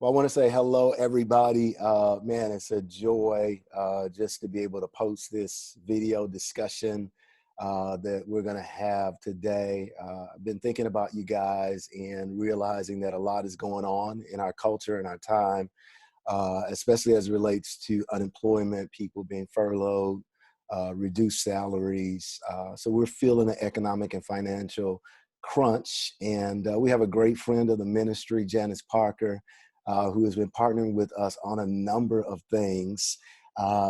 Well, I want to say hello, everybody. Man, it's a joy just to be able to post this video discussion that we're going to have today. I've been thinking about you guys and realizing that a lot is going on in our culture and our time, especially as it relates to unemployment, people being furloughed, reduced salaries. So we're feeling the economic and financial crunch. And we have a great friend of the ministry, Janice Parker, who has been partnering with us on a number of things.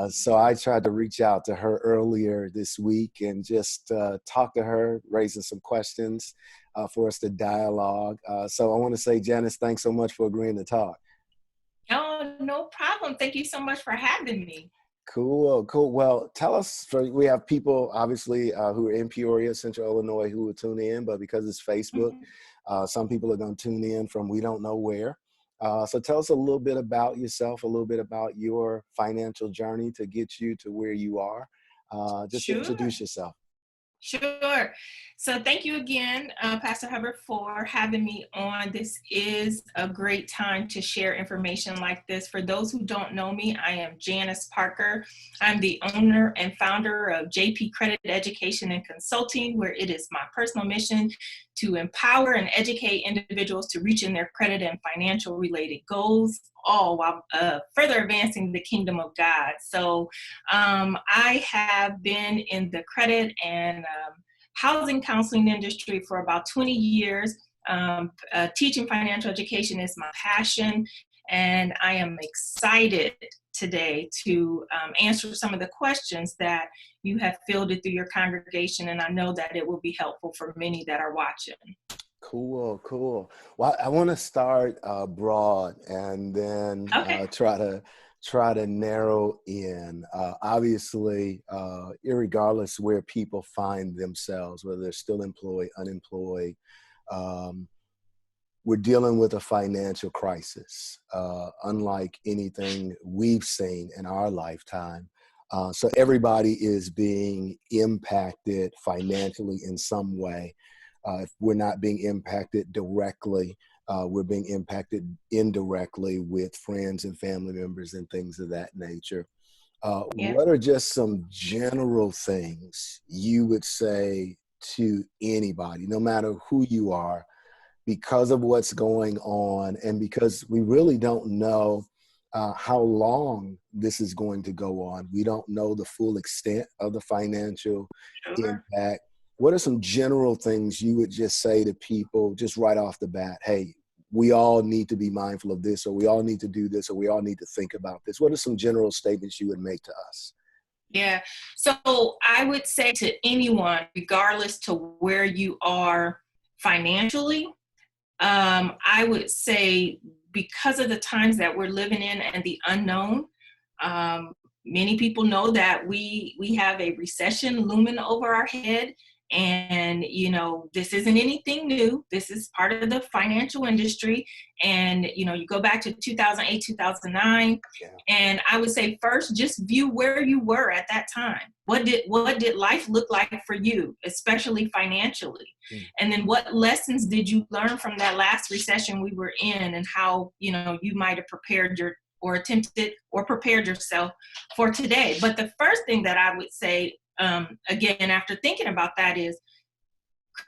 So I tried to reach out to her earlier this week and just talk to her, raising some questions for us to dialogue. So I want to say, Janice, thanks so much for agreeing to talk. Oh, no problem. Thank you so much for having me. Cool. Well, tell us, we have people obviously who are in Peoria, Central Illinois, who will tune in, but because it's Facebook, some people are going to tune in from we don't know where. So tell us a little bit about yourself, a little bit about your financial journey to get you to where you are. Just Sure. introduce yourself. Sure. So thank you again, Pastor Hubbard, for having me on. This is a great time to share information like this. For those who don't know me, I am Janice Parker. I'm the owner and founder of JP Credit Education and Consulting, where it is my personal mission to empower and educate individuals to reach in their credit and financial related goals, all while further advancing the kingdom of God. So I have been in the credit and housing counseling industry for about 20 years. Teaching financial education is my passion, and I am excited today to answer some of the questions that you have fielded through your congregation, and I know that it will be helpful for many that are watching. Cool. Well, I want to start broad and then try to narrow in. Obviously, irregardless where people find themselves, whether they're still employed, unemployed, we're dealing with a financial crisis, unlike anything we've seen in our lifetime. So everybody is being impacted financially in some way. If we're not being impacted directly, we're being impacted indirectly with friends and family members and things of that nature. What are just some general things you would say to anybody, no matter who you are, because of what's going on and because we really don't know how long this is going to go on? We don't know the full extent of the financial impact. What are some general things you would just say to people just right off the bat? Hey, we all need to be mindful of this, or we all need to do this, or we all need to think about this. What are some general statements you would make to us? Yeah. So I would say to anyone, regardless to where you are financially, I would say because of the times that we're living in and the unknown, many people know that we have a recession looming over our head. And, this isn't anything new. This is part of the financial industry. And, you go back to 2008, 2009. And I would say first, just view where you were at that time. What did life look like for you, especially financially? And then what lessons did you learn from that last recession we were in, and how, you might have prepared prepared yourself for today? But the first thing that I would say, again, after thinking about that, is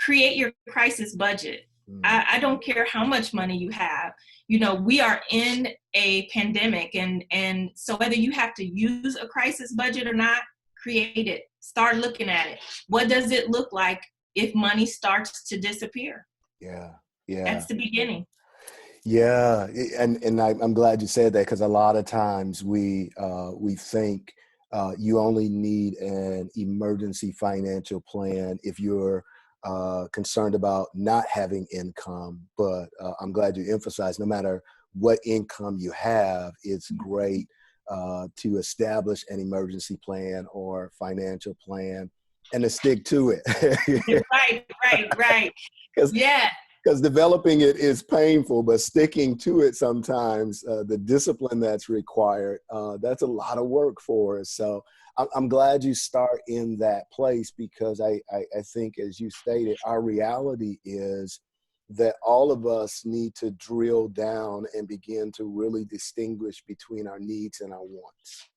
create your crisis budget. I don't care how much money you have. We are in a pandemic, and so whether you have to use a crisis budget or not, create it. Start looking at it. What does it look like if money starts to disappear? Yeah. That's the beginning. Yeah, and I'm glad you said that, because a lot of times we think you only need an emergency financial plan if you're concerned about not having income. But I'm glad you emphasized no matter what income you have, it's great to establish an emergency plan or financial plan and to stick to it. Right. Because developing it is painful, but sticking to it sometimes, the discipline that's required, that's a lot of work for us. So I'm glad you start in that place, because I think, as you stated, our reality is that all of us need to drill down and begin to really distinguish between our needs and our wants.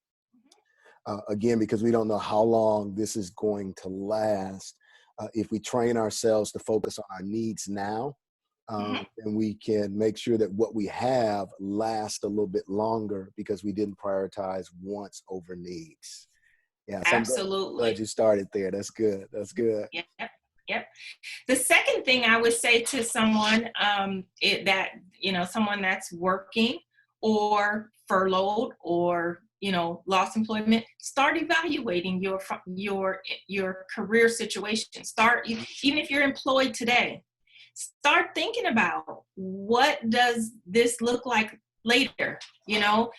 Again, because we don't know how long this is going to last. If we train ourselves to focus on our needs now, and we can make sure that what we have lasts a little bit longer because we didn't prioritize wants over needs. Yeah, so I'm glad you started there. That's good. That's good. Yep. Yep. The second thing I would say to someone someone that's working or furloughed or lost employment, start evaluating your career situation. Even if you're employed today, start thinking about, what does this look like later? You're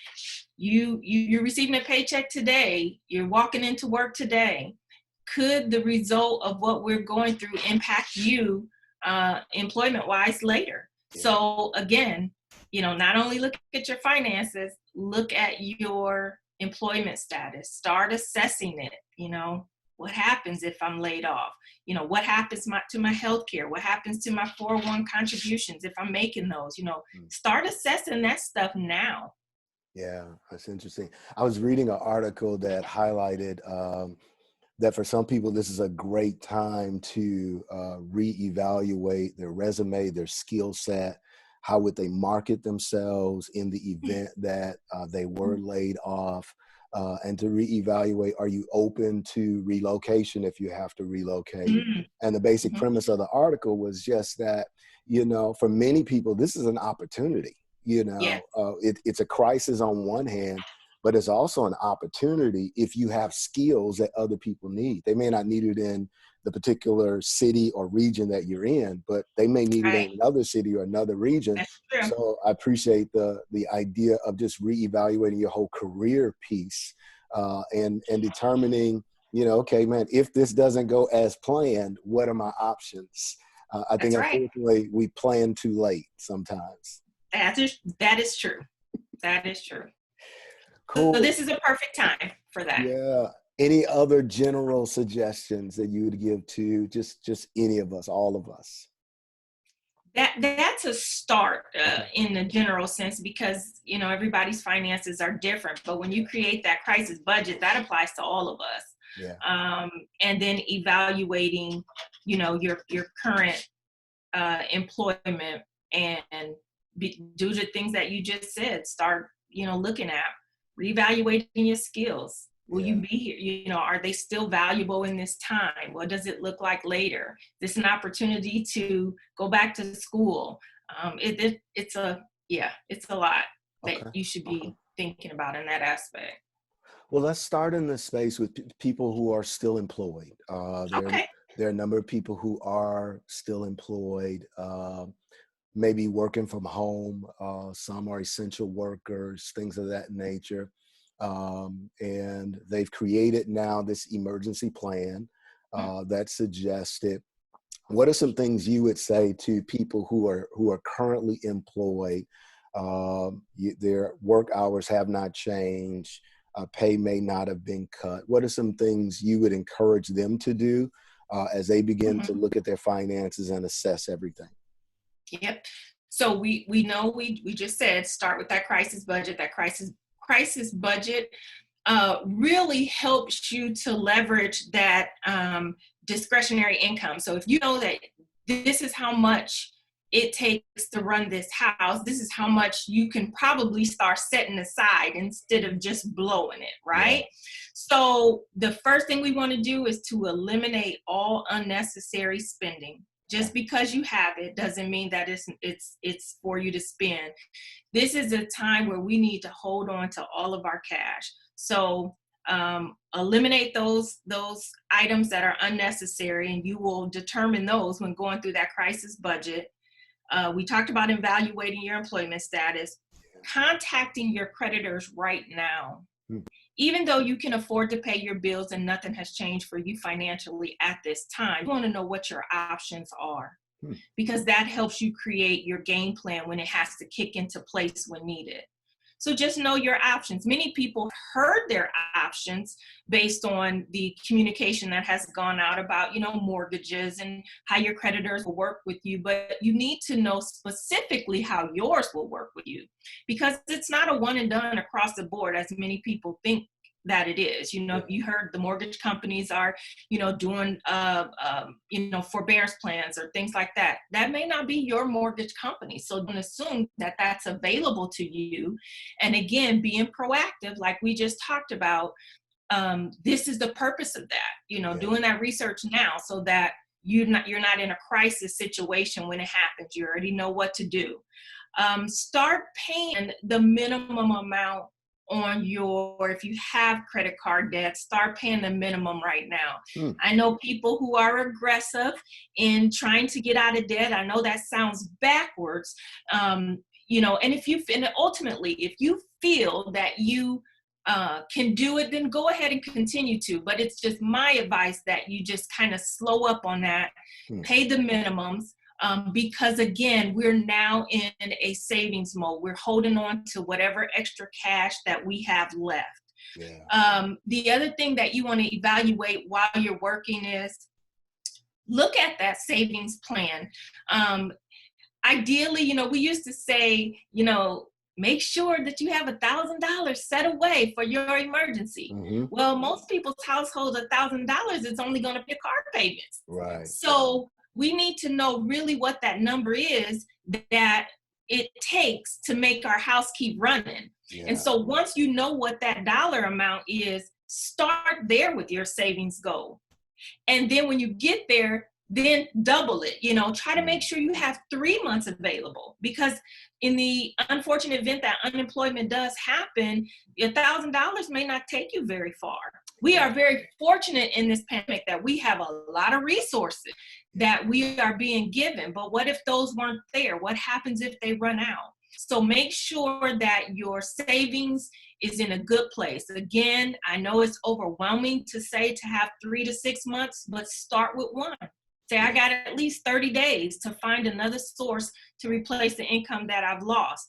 receiving a paycheck today, you're walking into work today. Could the result of what we're going through impact you employment wise later? Yeah. So again, not only look at your finances, look at your employment status. Start assessing it. What happens if I'm laid off? What happens to my health care? What happens to my 401 contributions if I'm making those? Start assessing that stuff now. Yeah, that's interesting. I was reading an article that highlighted that for some people, this is a great time to reevaluate their resume, their skill set. How would they market themselves in the event that they were laid off? And to reevaluate, are you open to relocation if you have to relocate? And the basic premise of the article was just that, for many people, this is an opportunity. It's a crisis on one hand, but it's also an opportunity if you have skills that other people need. They may not need it in the particular city or region that you're in, but they may need it in another city or another region. So I appreciate the idea of just reevaluating your whole career piece and determining, okay, man, if this doesn't go as planned, what are my options? I think unfortunately we plan too late sometimes. That is true. That is true. Cool. So this is a perfect time for that. Yeah. Any other general suggestions that you would give to just any of us, all of us? That's a start in the general sense, because everybody's finances are different. But when you create that crisis budget, that applies to all of us. Yeah. And then evaluating, your current employment and do the things that you just said. Start, looking at reevaluating your skills. Will you be here? Are they still valuable in this time? What does it look like later? Is this an opportunity to go back to school? It's a lot that you should be thinking about in that aspect. Well, let's start in the space with people who are still employed. There are a number of people who are still employed, maybe working from home. Some are essential workers, things of that nature. And they've created now this emergency plan that suggested. What are some things you would say to people who are currently employed? Their work hours have not changed. Pay may not have been cut. What are some things you would encourage them to do as they begin to look at their finances and assess everything? Yep. So we know we just said start with that crisis budget. That crisis budget really helps you to leverage that discretionary income. So if you know that this is how much it takes to run this house, this is how much you can probably start setting aside instead of just blowing it, right? Yeah. So the first thing we want to do is to eliminate all unnecessary spending. Just because you have it doesn't mean that it's for you to spend. This is a time where we need to hold on to all of our cash. So eliminate those items that are unnecessary, and you will determine those when going through that crisis budget. We talked about evaluating your employment status, contacting your creditors right now. Even though you can afford to pay your bills and nothing has changed for you financially at this time, you want to know what your options are, because that helps you create your game plan when it has to kick into place when needed. So just know your options. Many people heard their options based on the communication that has gone out about, mortgages and how your creditors will work with you. But you need to know specifically how yours will work with you, because it's not a one and done across the board, as many people think that it is. If you heard the mortgage companies are, doing, forbearance plans or things like that, that may not be your mortgage company. So don't assume that that's available to you. And again, being proactive, like we just talked about, this is the purpose of that, doing that research now so that you're not in a crisis situation when it happens. You already know what to do. Start paying the minimum amount on if you have credit card debt, start paying the minimum right now. I know people who are aggressive in trying to get out of debt. I know that sounds backwards, and ultimately, if you feel that you can do it, then go ahead and continue to. But it's just my advice that you just kind of slow up on that, pay the minimums. Because again, we're now in a savings mode. We're holding on to whatever extra cash that we have left. Yeah. The other thing that you want to evaluate while you're working is look at that savings plan. Ideally, we used to say, make sure that you have $1,000 set away for your emergency. Well, most people's households, $1,000 is only going to pay car payments. Right. So we need to know really what that number is that it takes to make our house keep running. Yeah. And so once you know what that dollar amount is, start there with your savings goal. And then when you get there, then double it. Try to make sure you have 3 months available, because in the unfortunate event that unemployment does happen, $1,000 may not take you very far. We are very fortunate in this pandemic that we have a lot of resources that we are being given. But what if those weren't there? What happens if they run out? So make sure that your savings is in a good place. Again, I know it's overwhelming to say to have 3 to 6 months, but start with one. Say, I got at least 30 days to find another source to replace the income that I've lost.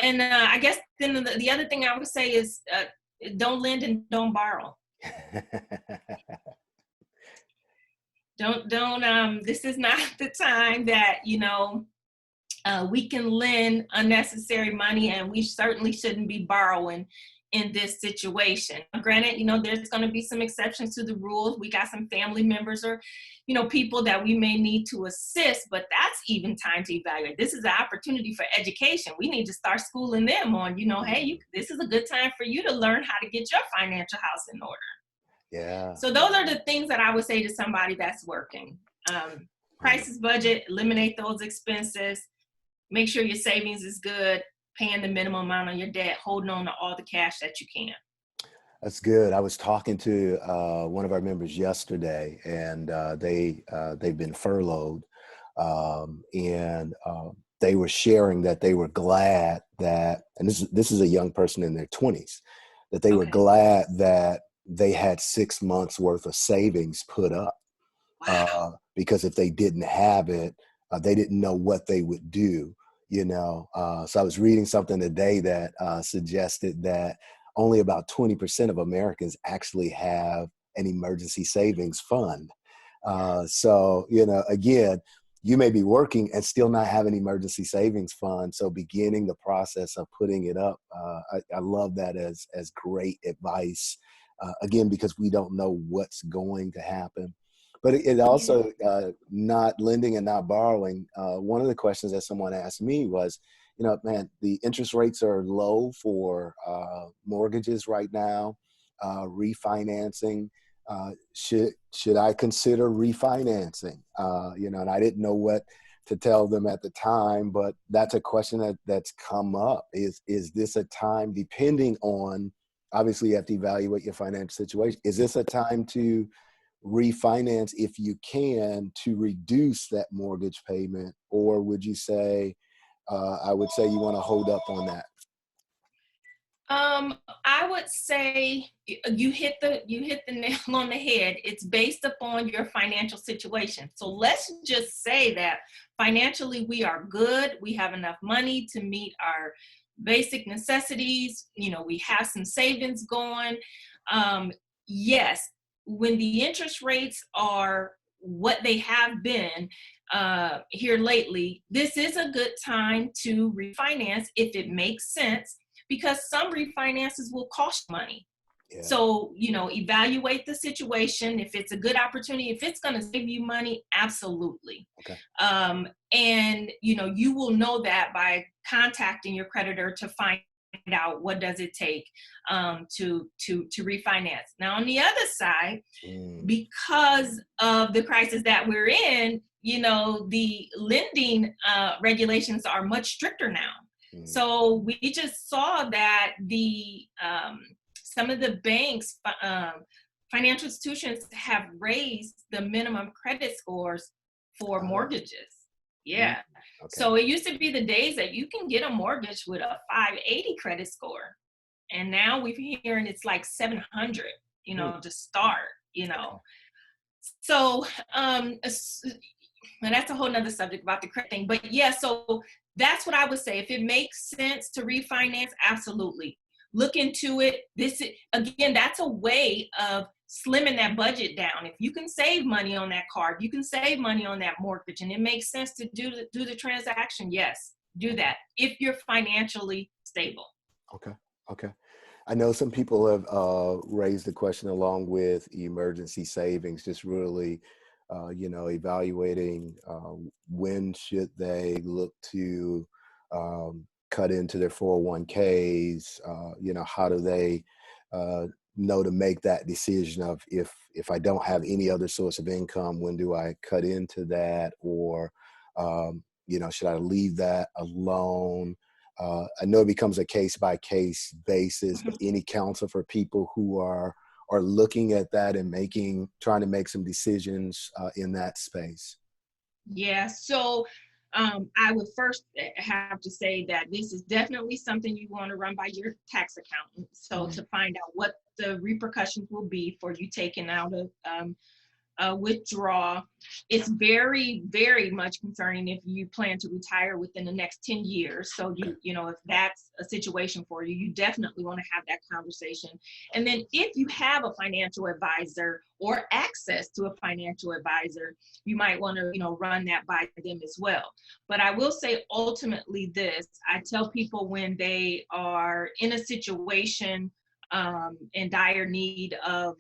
And I guess then the other thing I would say is don't lend and don't borrow. Don't this is not the time that we can lend unnecessary money, and we certainly shouldn't be borrowing in this situation. Granted, there's going to be some exceptions to the rules. We got some family members or people that we may need to assist, but that's even time to evaluate. This is an opportunity for education. We need to start schooling them on hey, this is a good time for you to learn how to get your financial house in order. Yeah. So those are the things that I would say to somebody that's working. Crisis budget, eliminate those expenses, make sure your savings is good, paying the minimum amount on your debt, holding on to all the cash that you can. That's good. I was talking to one of our members yesterday, and they've been furloughed, and they were sharing that they were glad that, and this is a young person in their 20s, that they were glad that they had 6 months worth of savings put up. Wow. Because if they didn't have it, they didn't know what they would do, So I was reading something today that suggested that only about 20% of Americans actually have an emergency savings fund. So, again, you may be working and still not have an emergency savings fund. So beginning the process of putting it up, I love that as great advice. Again, because we don't know what's going to happen. But it also, not lending and not borrowing. One of the questions that someone asked me was, the interest rates are low for mortgages right now, refinancing. Should I consider refinancing? And I didn't know what to tell them at the time, but that's a question that's come up. Is this a time, depending on, obviously you have to evaluate your financial situation. Is this a time to refinance if you can, to reduce that mortgage payment? Or would you say, I would say you want to hold up on that? I I would say you hit the nail on the head. It's based upon your financial situation. So let's just say that financially we are good. We have enough money to meet our basic necessities. You know, we have some savings going. Yes, when the interest rates are what they have been here lately, this is a good time to refinance if it makes sense, because some refinances will cost money. Yeah. So, you know, evaluate the situation. If it's a good opportunity, if it's going to save you money, absolutely. Okay. And, you know, you will know that by contacting your creditor to find out what does it take to refinance. Now, on the other side, because of the crisis that we're in, you know, the lending regulations are much stricter now. So we just saw that the some of the banks, financial institutions have raised the minimum credit scores for mortgages. Yeah. Okay. So it used to be the days that you can get a mortgage with a 580 credit score. And now we're hearing it's like 700, you know, to start, you know. So and that's a whole nother subject about the credit thing. But yeah, so that's what I would say. If it makes sense to refinance, absolutely. Look into it. Again, that's a way of slimming that budget down. If you can save money on that card, you can save money on that mortgage, and it makes sense to do the transaction, yes, do that if you're financially stable. Okay. I know some people have raised the question along with emergency savings, just really, you know, evaluating when should they look to cut into their 401ks, you know, how do they know to make that decision of if I don't have any other source of income, when do I cut into that? Or, you know, should I leave that alone? I know it becomes a case-by-case basis, but any counsel for people who are looking at that and trying to make some decisions in that space? Yeah, so I would first have to say that this is definitely something you want to run by your tax accountant. So to find out what the repercussions will be for you taking out a withdraw. It's very, very much concerning if you plan to retire within the next 10 years. So you know, if that's a situation for you, you definitely want to have that conversation. And then if you have a financial advisor or access to a financial advisor, you might want to, you know, run that by them as well. But I will say ultimately this, I tell people when they are in a situation in dire need of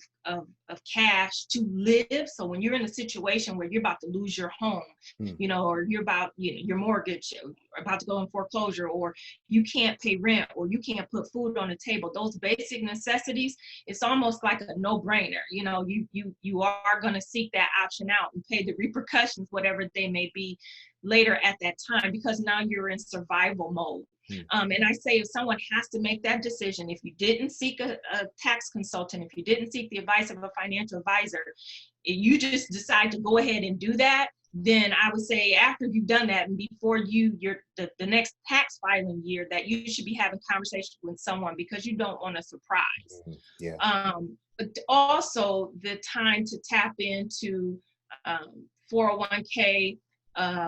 cash to live. So when you're in a situation where you're about to lose your home, you know, or you're about, you know, your mortgage about to go in foreclosure, or you can't pay rent, or you can't put food on the table, those basic necessities, it's almost like a no-brainer. You know, you are going to seek that option out and pay the repercussions, whatever they may be later at that time, because now you're in survival mode. And I say if someone has to make that decision, if you didn't seek a tax consultant, if you didn't seek the advice of a financial advisor, if you just decide to go ahead and do that, then I would say after you've done that and before the next tax filing year, that you should be having conversations with someone, because you don't want a surprise. But also the time to tap into 401k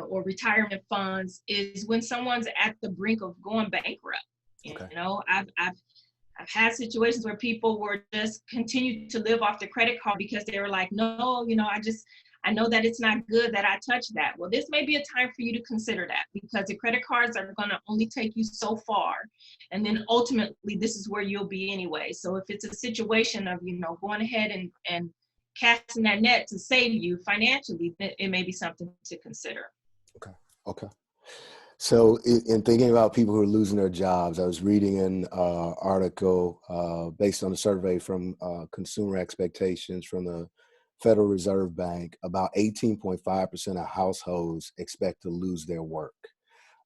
or retirement funds is when someone's at the brink of going bankrupt. You know, I've had situations where people were just continued to live off the credit card because they were like, no, you know, I know that it's not good that I touch that. Well, this may be a time for you to consider that, because the credit cards are going to only take you so far. And then ultimately, this is where you'll be anyway. So if it's a situation of, you know, going ahead and casting that net to save you financially, it may be something to consider. Okay. So in thinking about people who are losing their jobs, I was reading an article based on a survey from Consumer Expectations from the Federal Reserve Bank. About 18.5% of households expect to lose their work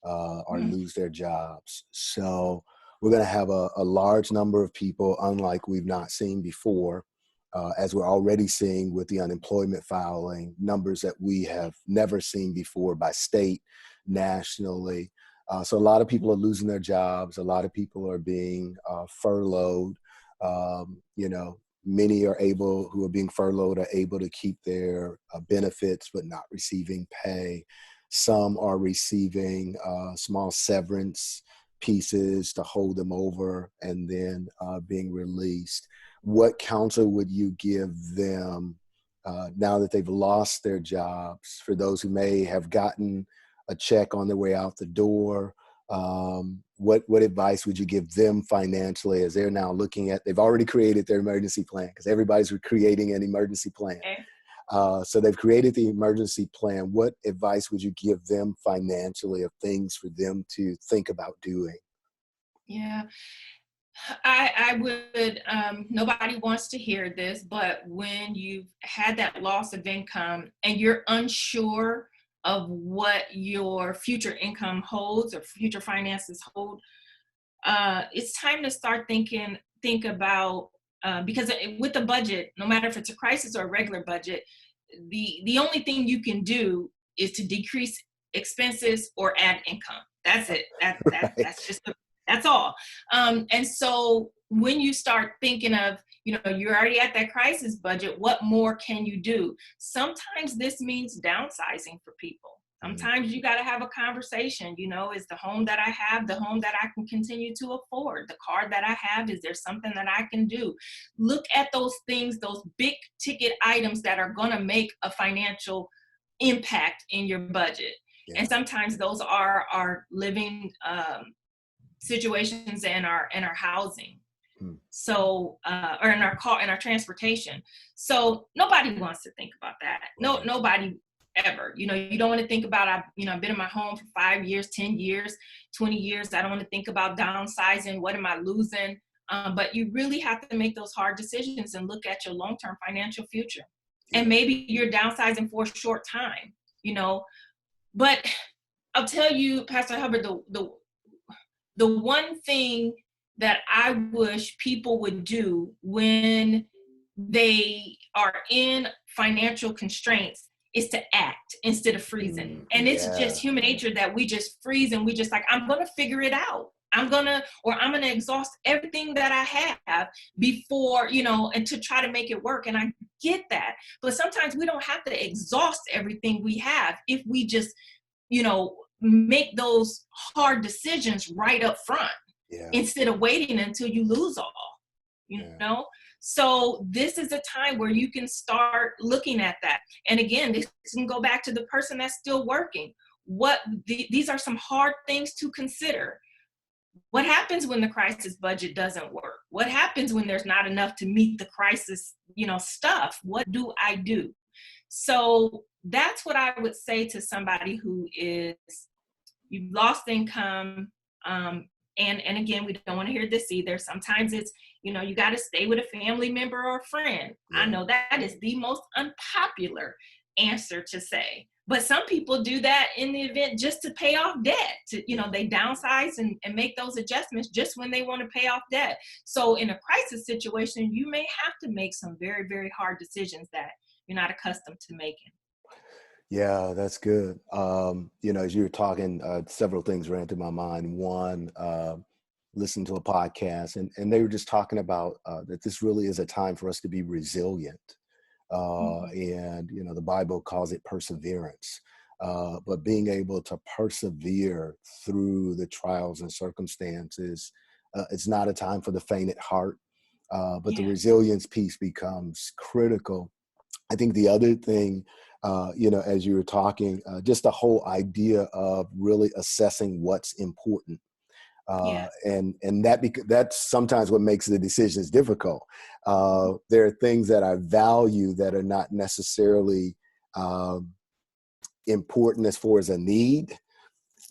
or lose their jobs. So we're going to have a large number of people, unlike we've not seen before, as we're already seeing with the unemployment filing numbers that we have never seen before by state, nationally. So a lot of people are losing their jobs. A lot of people are being furloughed. You know, many who are being furloughed are able to keep their benefits but not receiving pay. Some are receiving small severance pieces to hold them over and then being released. What counsel would you give them now that they've lost their jobs, for those who may have gotten a check on their way out the door? What advice would you give them financially as they're now looking at, they've already created their emergency plan, because everybody's creating an emergency plan. Okay. So they've created the emergency plan. What advice would you give them financially of things for them to think about doing? Yeah, I would, nobody wants to hear this, but when you've had that loss of income and you're unsure of what your future income holds or future finances hold, it's time to start think about, because with the budget, no matter if it's a crisis or a regular budget, the only thing you can do is to decrease expenses or add income. That's it. Right. That's just that's all. And so when you start thinking of, you're already at that crisis budget, what more can you do? Sometimes this means downsizing for people. Sometimes you got to have a conversation, is the home that I have the home that I can continue to afford? The car that I have, is there something that I can do? Look at those things, those big ticket items that are going to make a financial impact in your budget. Yeah. And sometimes those are our living situations in our housing. So or in our car, in our transportation. So nobody wants to think about that. Right. Nobody ever. You don't want to think about, I've been in my home for 5 years, 10 years, 20 years. I don't want to think about downsizing. What am I losing? But you really have to make those hard decisions and look at your long-term financial future. Yeah. And maybe you're downsizing for a short time, but I'll tell you, Pastor Hubbard, the one thing that I wish people would do when they are in financial constraints is to act instead of freezing. And it's just human nature that we just freeze and we just like, I'm going to figure it out. I'm going to exhaust everything that I have before, and to try to make it work. And I get that. But sometimes we don't have to exhaust everything we have if we just, make those hard decisions right up front. Yeah. Instead of waiting until you lose all, you know? So this is a time where you can start looking at that. And again, this can go back to the person that's still working. These are some hard things to consider. What happens when the crisis budget doesn't work? What happens when there's not enough to meet the crisis, stuff? What do I do? So that's what I would say to somebody who you've lost income, and again, we don't want to hear this either. Sometimes it's, you got to stay with a family member or a friend. Yeah. I know that is the most unpopular answer to say. But some people do that in the event just to pay off debt. They downsize and make those adjustments just when they want to pay off debt. So in a crisis situation, you may have to make some very, very hard decisions that you're not accustomed to making. Yeah, that's good. As you were talking, several things ran through my mind. One, listening to a podcast, and they were just talking about that this really is a time for us to be resilient. And, the Bible calls it perseverance. But being able to persevere through the trials and circumstances, it's not a time for the faint at heart. But the resilience piece becomes critical. I think the other thing, as you were talking, just the whole idea of really assessing what's important. And that's sometimes what makes the decisions difficult. There are things that I value that are not necessarily important as far as a need,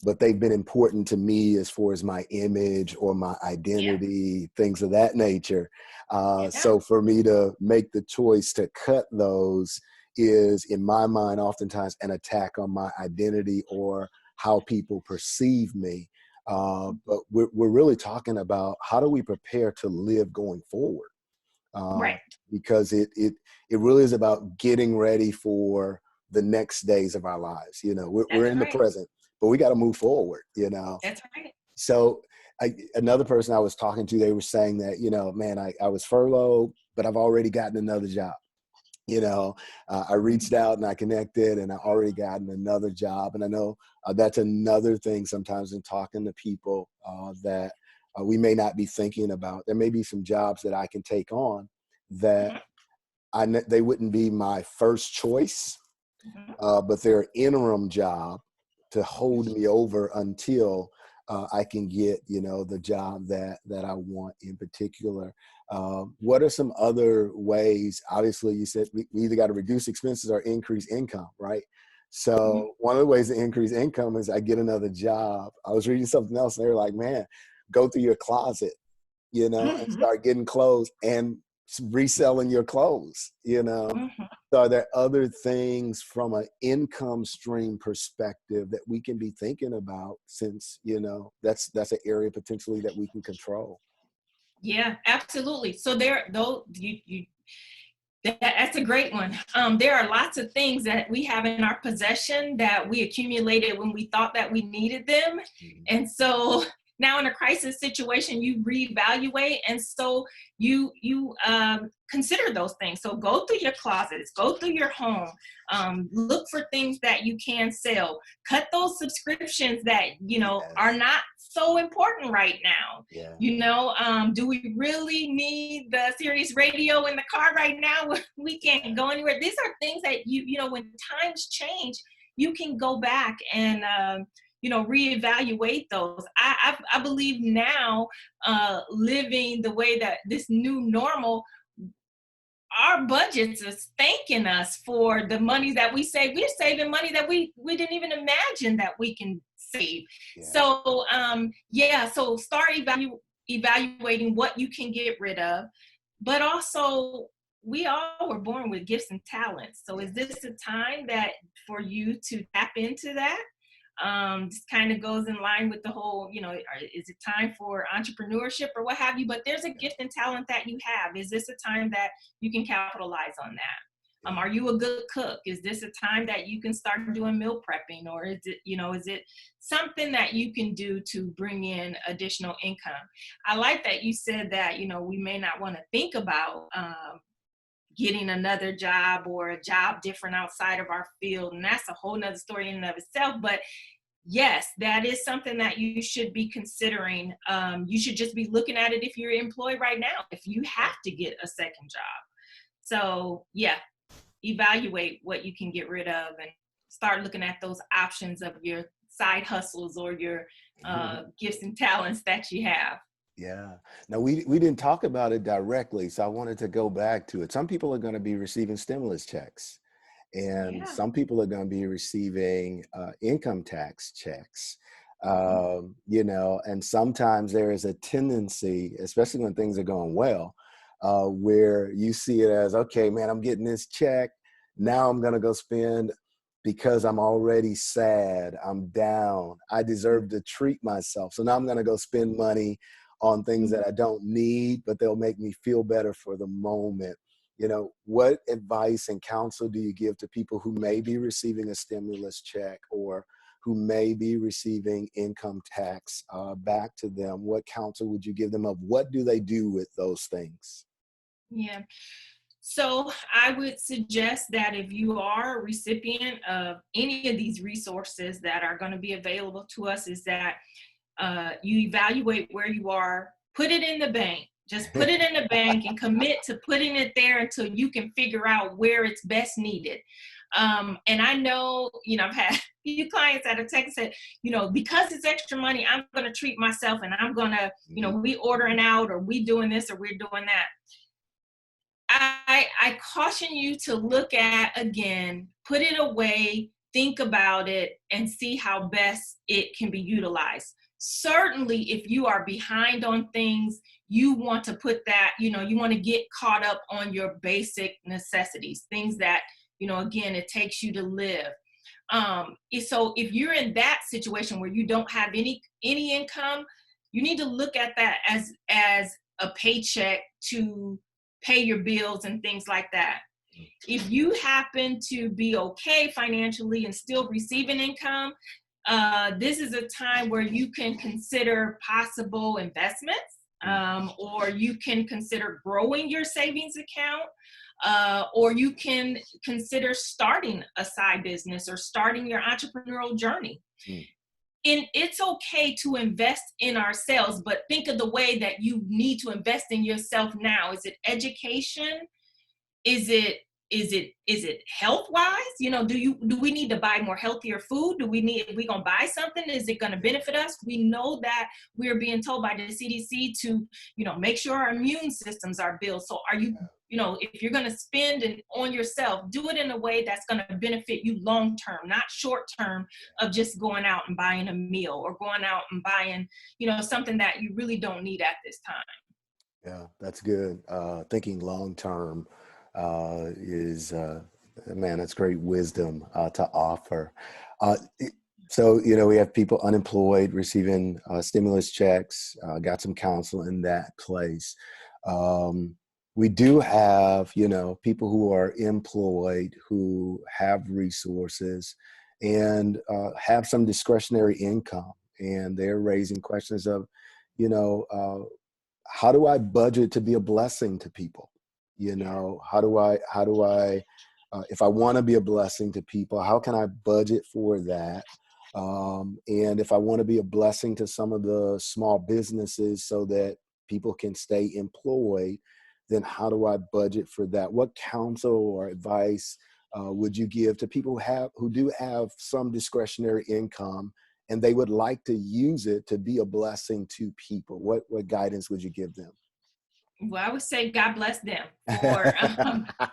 but they've been important to me as far as my image or my identity, things of that nature. So for me to make the choice to cut those is, in my mind, oftentimes an attack on my identity or how people perceive me. But we're really talking about how do we prepare to live going forward? Right. Because it really is about getting ready for the next days of our lives. We're in the present, but we got to move forward. That's right. So Another person I was talking to, they were saying that, man, I was furloughed, but I've already gotten another job. I reached out and I connected and I already gotten another job. And I know that's another thing sometimes in talking to people that we may not be thinking about. There may be some jobs that I can take on that they wouldn't be my first choice, but they're an interim job to hold me over until I can get, the job that I want in particular. What are some other ways? Obviously, you said we either got to reduce expenses or increase income, right? So one of the ways to increase income is I get another job. I was reading something else, and they were like, man, go through your closet, and start getting clothes and reselling your clothes, So are there other things from an income stream perspective that we can be thinking about, since, that's an area potentially that we can control? Yeah, absolutely. So that's a great one. There are lots of things that we have in our possession that we accumulated when we thought that we needed them. And so now in a crisis situation, you reevaluate. And so you consider those things. So go through your closets, go through your home, look for things that you can sell, cut those subscriptions that, are not so important right now. Do we really need the Sirius radio in the car right now? We can't go anywhere. These are things that when times change, you can go back and reevaluate those. I believe now, living the way that this new normal, our budgets are thanking us for the money that we save. We're saving money that we didn't even imagine that we can save. So so start evaluating what you can get rid of, but also we all were born with gifts and talents. So is this a time that for you to tap into that? This kind of goes in line with the whole, is it time for entrepreneurship or what have you? But there's a gift and talent that you have. Is this a time that you can capitalize on that? Are you a good cook? Is this a time that you can start doing meal prepping? Or is it something that you can do to bring in additional income? I like that you said that, we may not want to think about getting another job or a job different outside of our field. And that's a whole nother story in and of itself. But yes, that is something that you should be considering. You should just be looking at it if you're employed right now, if you have to get a second job. So evaluate what you can get rid of and start looking at those options of your side hustles or your gifts and talents that you have. Yeah. Now, we didn't talk about it directly, so I wanted to go back to it. Some people are going to be receiving stimulus checks, and some people are going to be receiving income tax checks, and sometimes there is a tendency, especially when things are going well, where you see it as, okay, man, I'm getting this check. Now I'm going to go spend because I'm already sad. I'm down. I deserve to treat myself. So now I'm going to go spend money on things that I don't need, but they'll make me feel better for the moment. What advice and counsel do you give to people who may be receiving a stimulus check or who may be receiving income tax back to them? What counsel would you give them of what do they do with those things? Yeah. So I would suggest that if you are a recipient of any of these resources that are going to be available to us, is that you evaluate where you are, put it in the bank. Just put it in the bank and commit to putting it there until you can figure out where it's best needed. And I know, I've had a few clients that have texted, said, because it's extra money, I'm going to treat myself and I'm going to, we ordering out or we doing this or we're doing that. I caution you to look at, again, put it away, think about it, and see how best it can be utilized. Certainly, if you are behind on things, you want to put that, you want to get caught up on your basic necessities, things that, again, it takes you to live. So if you're in that situation where you don't have any income, you need to look at that as a paycheck to pay your bills and things like that. If you happen to be okay financially and still receiving income, This is a time where you can consider possible investments, or you can consider growing your savings account, or you can consider starting a side business or starting your entrepreneurial journey. Mm. And it's okay to invest in ourselves, but think of the way that you need to invest in yourself now. Is it education? Is it health wise? Do we need to buy more healthier food? Are we gonna buy something? Is it gonna benefit us? We know that we're being told by the CDC to, make sure our immune systems are built. So if you're gonna spend on yourself, do it in a way that's gonna benefit you long term, not short term of just going out and buying a meal or going out and buying, something that you really don't need at this time. Yeah, that's good. Thinking long term is, man, that's great wisdom to offer. Uh, so, we have people unemployed receiving stimulus checks, got some counsel in that place. We do have, people who are employed who have resources and have some discretionary income, and they're raising questions of, how do I budget to be a blessing to people? How do I, if I want to be a blessing to people, how can I budget for that? And if I want to be a blessing to some of the small businesses so that people can stay employed, then how do I budget for that? What counsel or advice would you give to people who do have some discretionary income and they would like to use it to be a blessing to people? What guidance would you give them? Well, I would say God bless them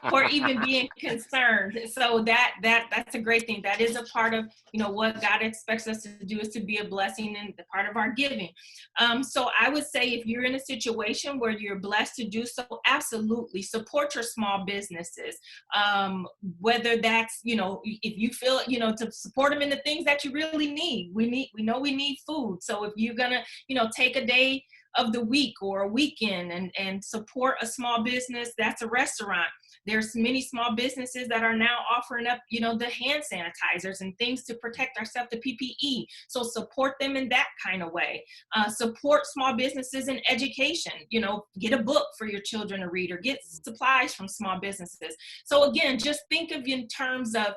for even being concerned. So that's a great thing. That is a part of what God expects us to do, is to be a blessing and the part of our giving. So I would say if you're in a situation where you're blessed to do so, absolutely support your small businesses. Whether that's if you feel to support them in the things that you really need. We know we need food. So if you're gonna take a day of the week or a weekend and support a small business that's a restaurant. There's many small businesses that are now offering up, the hand sanitizers and things to protect ourselves, the PPE. So support them in that kind of way. Support small businesses in education, get a book for your children to read or get supplies from small businesses. So again, just think of in terms of,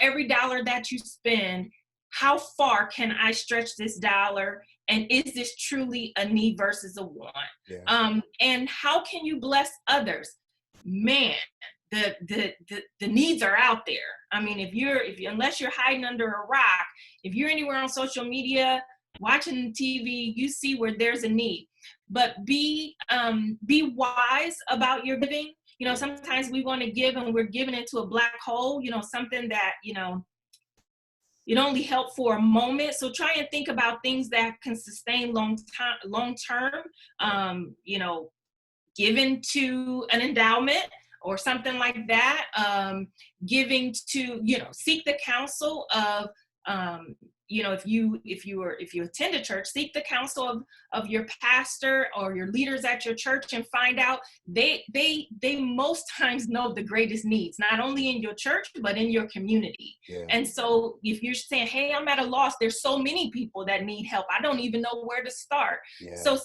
every dollar that you spend, how far can I stretch this dollar? And is this truly a need versus a want? Yeah. And how can you bless others? Man, the needs are out there. I mean, if you unless you're hiding under a rock, if you're anywhere on social media, watching TV, you see where there's a need. But be wise about your giving. Sometimes we want to give and we're giving into a black hole, something that, it only help for a moment. So try and think about things that can sustain long term, given to an endowment or something like that, giving to, seek the counsel of, if you attend a church, seek the counsel of your pastor or your leaders at your church and find out they most times know the greatest needs, not only in your church, but in your community. Yeah. And so if you're saying, hey, I'm at a loss, there's so many people that need help, I don't even know where to start. Yeah. So,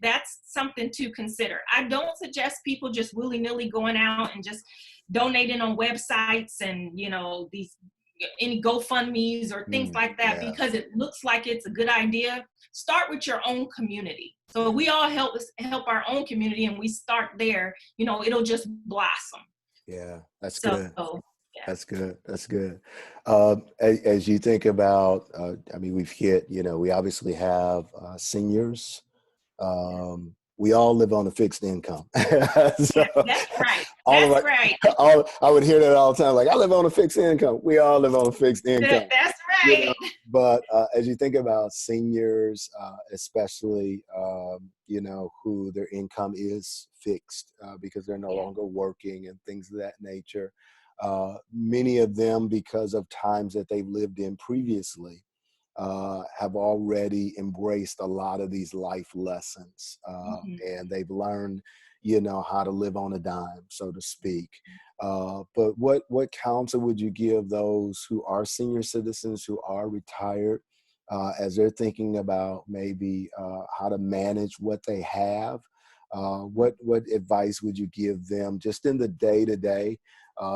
that's something to consider. I don't suggest people just willy-nilly going out and just donating on websites and, these any GoFundMe's or things like that, because it looks like it's a good idea. Start with your own community. So we all help our own community and we start there, it'll just blossom. Yeah, that's good. Yeah. That's good. That's good. As you think about, we've hit, we obviously have seniors. We all live on a fixed income. So that's right. Right. I would hear that all the time. Like, I live on a fixed income. We all live on a fixed income. That's right. But as you think about seniors, especially, who their income is fixed because they're no longer working and things of that nature. Many of them, because of times that they've lived in previously, have already embraced a lot of these life lessons, and they've learned, how to live on a dime, so to speak. But what counsel would you give those who are senior citizens, who are retired, as they're thinking about maybe how to manage what they have? What advice would you give them just in the day-to-day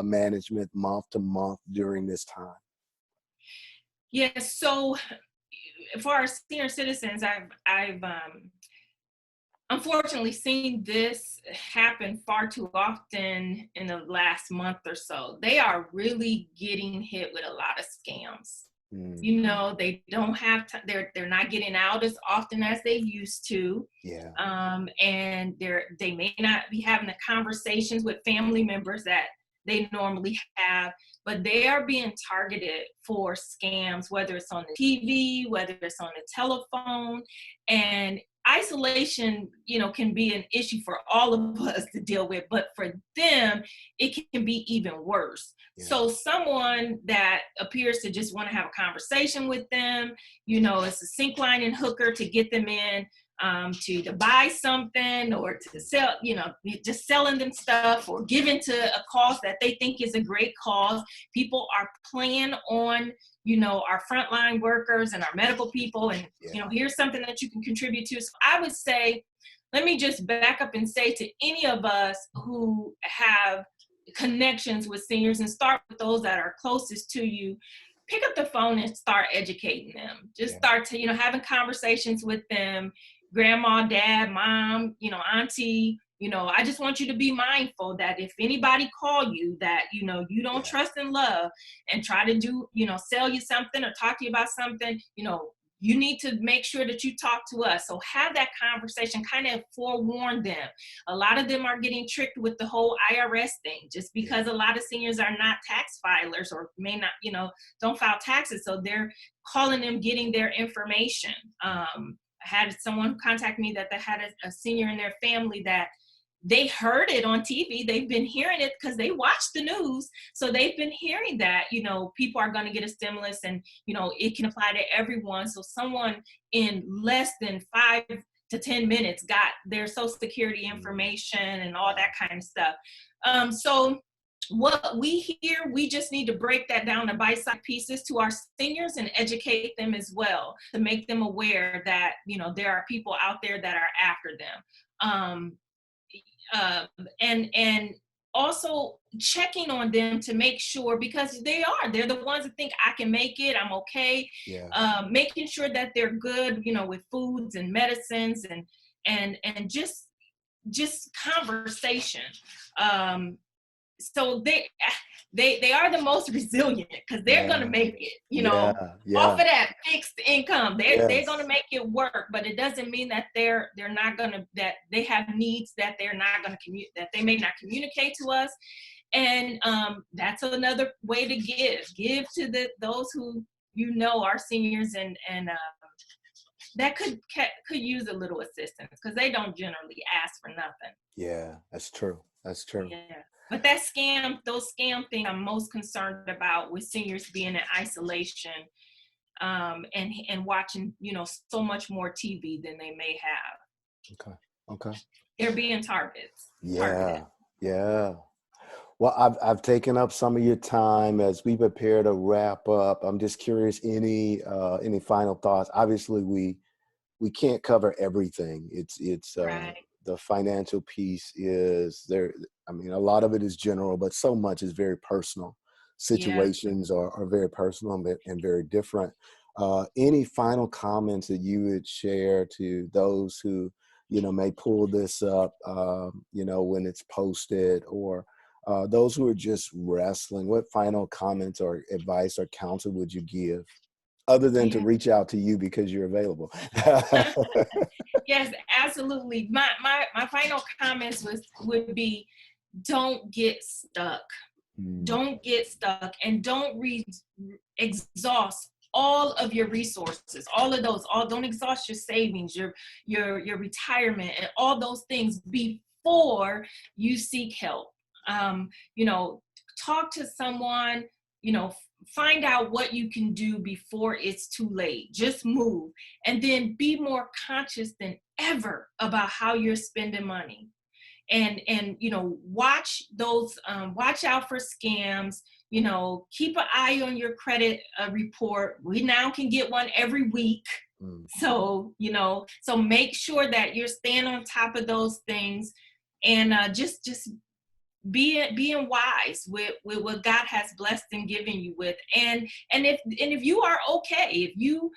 management, month to month during this time? Yes. So for our senior citizens, I've unfortunately seen this happen far too often in the last month or so. They are really getting hit with a lot of scams. Mm, They don't have they're not getting out as often as they used to. yeah, And they may not be having the conversations with family members that they normally have, but they are being targeted for scams, whether it's on the TV, whether it's on the telephone. And isolation, can be an issue for all of us to deal with, but for them, it can be even worse. yeah, So someone that appears to just want to have a conversation with them, it's a sink, line, and hooker to get them in, to buy something or to sell, just selling them stuff or giving to a cause that they think is a great cause. People are playing on, our frontline workers and our medical people, and, yeah, here's something that you can contribute to. So I would say, let me just back up and say to any of us who have connections with seniors, and start with those that are closest to you, pick up the phone and start educating them. Just yeah, start to, having conversations with them, grandma, dad, mom, auntie. I just want you to be mindful that if anybody call you that, you don't yeah, trust and love, and try to do, sell you something or talk to you about something, you need to make sure that you talk to us. So have that conversation, kind of forewarn them. A lot of them are getting tricked with the whole IRS thing, just yeah, because a lot of seniors are not tax filers or may not, don't file taxes. So they're calling them, getting their information. I had someone contact me that they had a senior in their family that they heard it on TV. They've been hearing it because they watch the news. So they've been hearing that, people are going to get a stimulus, and, it can apply to everyone. So someone in less than 5 to 10 minutes got their social security mm, information and all wow, that kind of stuff. So what we hear, we just need to break that down to bite-sized pieces to our seniors and educate them as well, to make them aware that, there are people out there that are after them. Um, uh, and also checking on them to make sure, because they're the ones that think I can make it, I'm okay. yeah, Making sure that they're good, with foods and medicines, and just conversation. um, so they are the most resilient, because they're going to yeah, make it, yeah, off yeah, of that fixed income. They're going to yes, make it work, but it doesn't mean that they're not going to, that they have needs that they're not going to that they may not communicate to us. And that's another way to give to those who, are seniors, and that could use a little assistance, because they don't generally ask for nothing. yeah, that's true. That's true. Yeah. But those scam things I'm most concerned about, with seniors being in isolation, and watching, so much more TV than they may have. Okay. Okay. They're being targeted. Yeah. Yeah. Well, I've taken up some of your time as we prepare to wrap up. I'm just curious, any final thoughts? Obviously, we can't cover everything. It's Right. the financial piece is there. I mean, a lot of it is general, but so much is very personal. Yeah. Situations are very personal and very different. Any final comments that you would share to those who, may pull this up, when it's posted, or those who are just wrestling? What final comments or advice or counsel would you give, other than to Yeah. reach out to you because you're available? Yes, absolutely. My final comments would be, don't get stuck. Mm, Don't get stuck, and don't exhaust all of your resources, all of those. All Don't exhaust your savings, your retirement, and all those things before you seek help. um, you know Talk to someone. Find out what you can do before it's too late. Just move, and then be more conscious than ever about how you're spending money. and watch those, watch out for scams. Keep an eye on your credit report. We now can get one every week. Mm. So, so make sure that you're staying on top of those things, and just being wise with what God has blessed and given you with. And if you are okay, if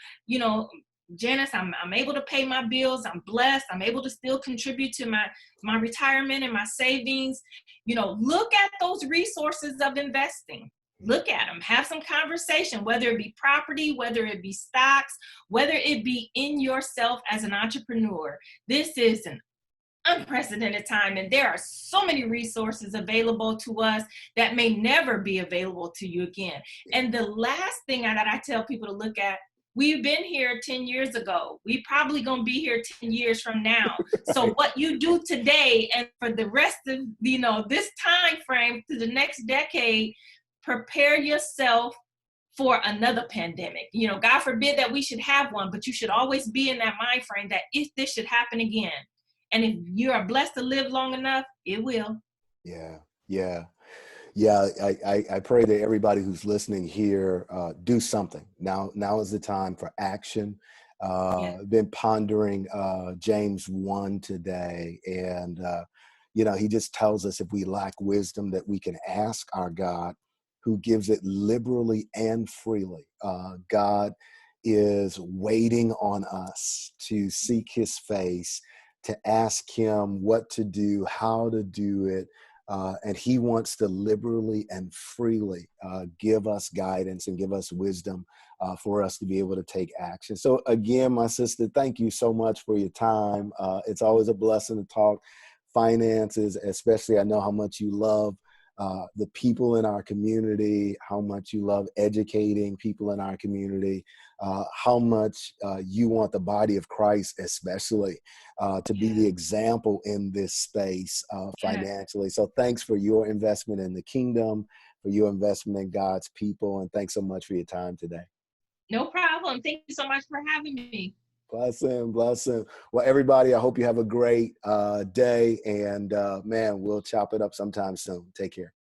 Janice, I'm able to pay my bills, I'm blessed, I'm able to still contribute to my retirement and my savings, look at those resources of investing. Look at them, have some conversation, whether it be property, whether it be stocks, whether it be in yourself as an entrepreneur. This is an unprecedented time, and there are so many resources available to us that may never be available to you again. And the last thing that I tell people to look at, we've been here 10 years ago. We probably gonna be here 10 years from now. So what you do today and for the rest of this time frame to the next decade, prepare yourself for another pandemic. God forbid that we should have one, but you should always be in that mind frame that if this should happen again, and if you are blessed to live long enough, it will. Yeah, yeah. Yeah, I pray that everybody who's listening here do something. Now is the time for action. Yeah. Been pondering James 1 today, and he just tells us if we lack wisdom that we can ask our God, who gives it liberally and freely. God is waiting on us to seek his face, to ask him what to do, how to do it. And he wants to liberally and freely give us guidance and give us wisdom for us to be able to take action. So again, my sister, thank you so much for your time. It's always a blessing to talk finances, especially I know how much you love the people in our community, how much you love educating people in our community, how much you want the body of Christ especially to be the example in this space financially. So thanks for your investment in the kingdom, for your investment in God's people, and thanks so much for your time today. No problem. Thank you so much for having me. Blessing, blessing. Well, everybody, I hope you have a great day, and man, we'll chop it up sometime soon. Take care.